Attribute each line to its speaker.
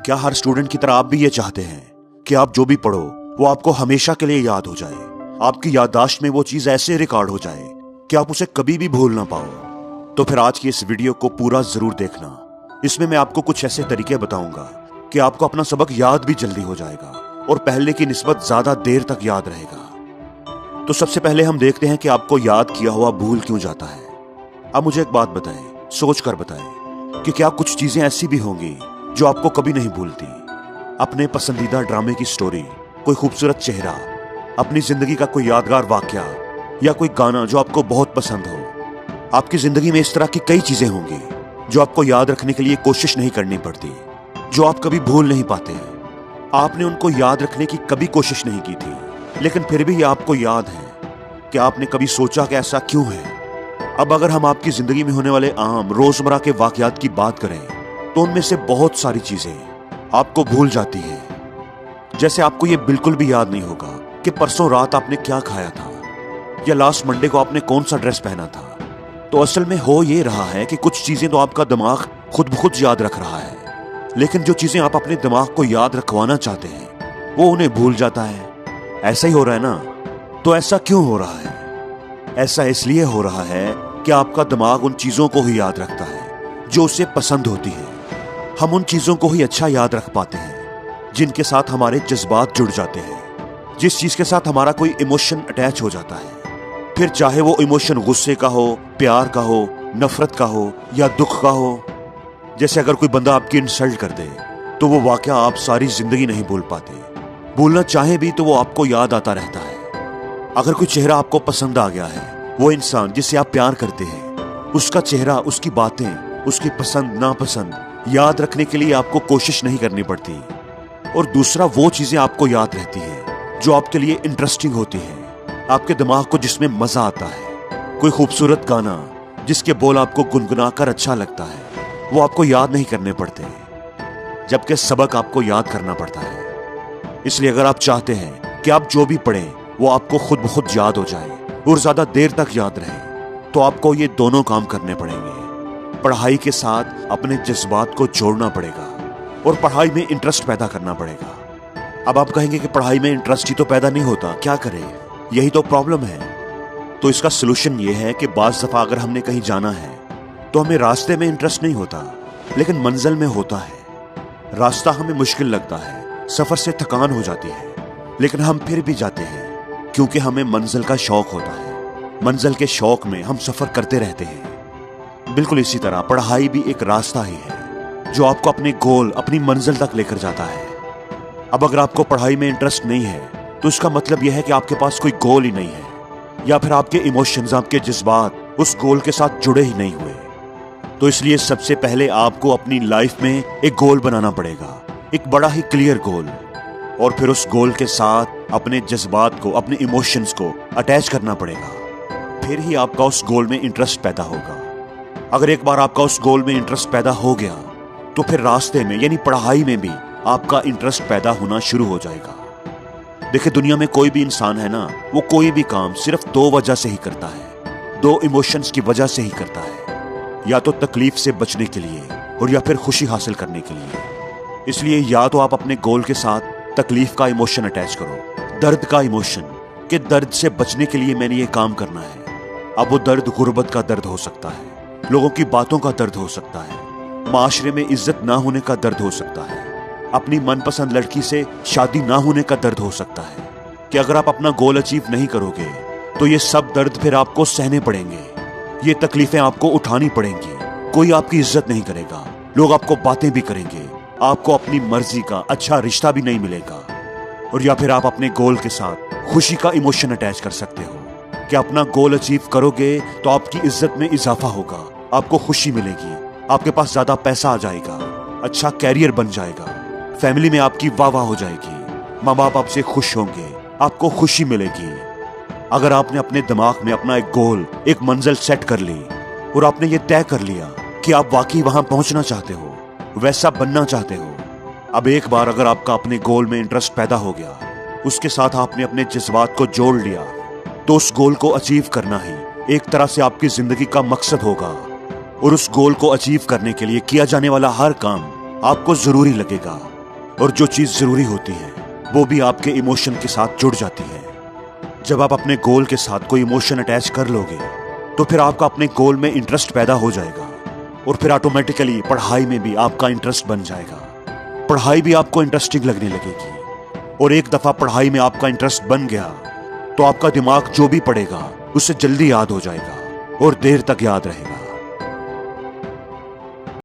Speaker 1: क्या हर स्टूडेंट की तरह आप भी ये चाहते हैं कि आप जो भी पढ़ो वो आपको हमेशा के लिए याद हो जाए, आपकी याददाश्त में वो चीज ऐसे रिकॉर्ड हो जाए कि आप उसे कभी भी भूल ना पाओ? तो फिर आज की इस वीडियो को पूरा जरूर देखना। इसमें मैं आपको कुछ ऐसे तरीके बताऊंगा कि आपको अपना सबक याद भी जल्दी हो जाएगा और पहले की निस्बत ज्यादा देर तक याद रहेगा। तो सबसे पहले हम देखते हैं कि आपको याद किया हुआ भूल क्यों जाता है। अब मुझे एक बात बताएं, सोच कर बताएं कि क्या कुछ चीजें ऐसी भी होंगी जो आपको कभी नहीं भूलती? अपने पसंदीदा ड्रामे की स्टोरी, कोई खूबसूरत चेहरा, अपनी जिंदगी का कोई यादगार वाकया या कोई गाना जो आपको बहुत पसंद हो। आपकी जिंदगी में इस तरह की कई चीजें होंगी जो आपको याद रखने के लिए कोशिश नहीं करनी पड़ती, जो आप कभी भूल नहीं पाते हैं। आपने उनको याद रखने की कभी कोशिश नहीं की थी, लेकिन फिर भी ये आपको याद है। कि आपने कभी सोचा कि ऐसा क्यों है? अब अगर हम आपकी जिंदगी में होने वाले आम रोजमर्रा के वाकयात की बात करें तो उनमें से बहुत सारी चीजें आपको भूल जाती हैं। जैसे आपको ये बिल्कुल भी याद नहीं होगा कि परसों रात आपने क्या खाया था या लास्ट मंडे को आपने कौन सा ड्रेस पहना था। तो असल में हो ये रहा है कि कुछ चीजें तो आपका दिमाग खुद ब खुद याद रख रहा है, लेकिन जो चीजें आप अपने दिमाग को याद रखवाना चाहते हैं वो उन्हें भूल जाता है। ऐसा ही हो रहा है ना? तो ऐसा क्यों हो रहा है? ऐसा इसलिए हो रहा है कि आपका दिमाग उन चीजों को ही याद रखता है जो उसे पसंद होती है। हम उन चीजों को ही अच्छा याद रख पाते हैं जिनके साथ हमारे जज्बात जुड़ जाते हैं, जिस चीज के साथ हमारा कोई इमोशन अटैच हो जाता है। फिर चाहे वो इमोशन गुस्से का हो, प्यार का हो, नफरत का हो या दुख का हो। जैसे अगर कोई बंदा आपकी इंसल्ट कर दे तो वो वाकया आप सारी जिंदगी नहीं भूल पाते। भूलना चाहे भी तो वो आपको याद आता रहता है। अगर कोई चेहरा आपको पसंद आ गया है, वो इंसान जिससे आप प्यार करते हैं, उसका चेहरा, उसकी बातें, उसकी पसंद नापसंद याद रखने के लिए आपको कोशिश नहीं करनी पड़ती। और दूसरा, वो चीजें आपको याद रहती हैं जो आपके लिए इंटरेस्टिंग होती हैं, आपके दिमाग को जिसमें मजा आता है। कोई खूबसूरत गाना जिसके बोल आपको गुनगुनाकर अच्छा लगता है, वो आपको याद नहीं करने पड़ते, जबकि सबक आपको याद करना पड़ता है। इसलिए अगर आप चाहते हैं कि आप जो भी पढ़ें वो आपको खुद ब खुद याद हो जाए और ज्यादा देर तक याद रहे, तो आपको ये दोनों काम करने पड़ेंगे। पढ़ाई के साथ अपने जज्बात को जोड़ना पड़ेगा और पढ़ाई में इंटरेस्ट पैदा करना पड़ेगा। अब आप कहेंगे कि पढ़ाई में इंटरेस्ट ही तो पैदा नहीं होता, क्या करें? यही तो प्रॉब्लम है। तो इसका सलूशन ये है कि बाज़ दफा अगर हमने कहीं जाना है तो हमें रास्ते में इंटरेस्ट नहीं होता, लेकिन मंजिल में होता है। रास्ता हमें मुश्किल लगता है, सफर से थकान हो जाती है, लेकिन हम फिर भी जाते हैं क्योंकि हमें मंजिल का शौक होता है। मंजिल के शौक में हम सफर करते रहते हैं। बिल्कुल इसी तरह पढ़ाई भी एक रास्ता ही है जो आपको अपने गोल, अपनी मंजिल तक लेकर जाता है। अब अगर आपको पढ़ाई में इंटरेस्ट नहीं है तो इसका मतलब यह है कि आपके पास कोई गोल ही नहीं है, या फिर आपके इमोशंस, आपके जज्बात उस गोल के साथ जुड़े ही नहीं हुए। तो इसलिए सबसे पहले आपको अपनी लाइफ में एक गोल बनाना पड़ेगा, एक बड़ा ही क्लियर गोल। और फिर उस गोल के साथ अपने जज्बात को, अपने इमोशंस को अटैच करना पड़ेगा। फिर ही आपका उस गोल में इंटरेस्ट पैदा होगा। अगर एक बार आपका उस गोल में इंटरेस्ट पैदा हो गया तो फिर रास्ते में यानी पढ़ाई में भी आपका इंटरेस्ट पैदा होना शुरू हो जाएगा। देखिए, दुनिया में कोई भी इंसान है ना, वो कोई भी काम सिर्फ दो वजह से ही करता है, दो इमोशंस की वजह से ही करता है, या तो तकलीफ से बचने के लिए और या फिर खुशी हासिल करने के लिए। इसलिए या तो आप अपने गोल के साथ तकलीफ का इमोशन अटैच करो, दर्द का इमोशन, कि दर्द से बचने के लिए मैंने ये काम करना है। अब वो दर्द गुर्बत का दर्द हो सकता है, लोगों की बातों का दर्द हो सकता है, माशरे में इज्जत ना होने का दर्द हो सकता है, अपनी मनपसंद लड़की से शादी ना होने का दर्द हो सकता है। कि अगर आप अपना गोल अचीव नहीं करोगे तो ये सब दर्द फिर आपको सहने पड़ेंगे, ये तकलीफें आपको उठानी पड़ेंगी। कोई आपकी इज्जत नहीं करेगा, लोग आपको बातें भी करेंगे, आपको अपनी मर्जी का अच्छा रिश्ता भी नहीं मिलेगा। और या फिर आप अपने गोल के साथ खुशी का इमोशन अटैच कर सकते हो कि अपना गोल अचीव करोगे तो आपकी इज्जत में इजाफा होगा, आपको खुशी मिलेगी, आपके पास ज्यादा पैसा आ जाएगा, अच्छा कैरियर बन जाएगा, फैमिली में आपकी वाह वाह हो जाएगी, माँ बाप आपसे खुश होंगे, आपको खुशी मिलेगी। अगर आपने अपने दिमाग में अपना एक गोल, एक मंजिल सेट कर ली और आपने ये तय कर लिया कि आप वाकई वहां पहुंचना चाहते हो, वैसा बनना चाहते हो। अब एक बार अगर आपका अपने गोल में इंटरेस्ट पैदा हो गया, उसके साथ आपने अपने जज्बात को जोड़ लिया, तो उस गोल को अचीव करना ही एक तरह से आपकी जिंदगी का मकसद होगा। और उस गोल को अचीव करने के लिए किया जाने वाला हर काम आपको जरूरी लगेगा। और जो चीज जरूरी होती है वो भी आपके इमोशन के साथ जुड़ जाती है। जब आप अपने गोल के साथ कोई इमोशन अटैच कर लोगे तो फिर आपका अपने गोल में इंटरेस्ट पैदा हो जाएगा और फिर ऑटोमेटिकली पढ़ाई में भी आपका इंटरेस्ट बन जाएगा। पढ़ाई भी आपको इंटरेस्टिंग लगने लगेगी और एक दफा पढ़ाई में आपका इंटरेस्ट बन गया तो आपका दिमाग जो भी पढ़ेगा उससे जल्दी याद हो जाएगा और देर तक याद रहेगा।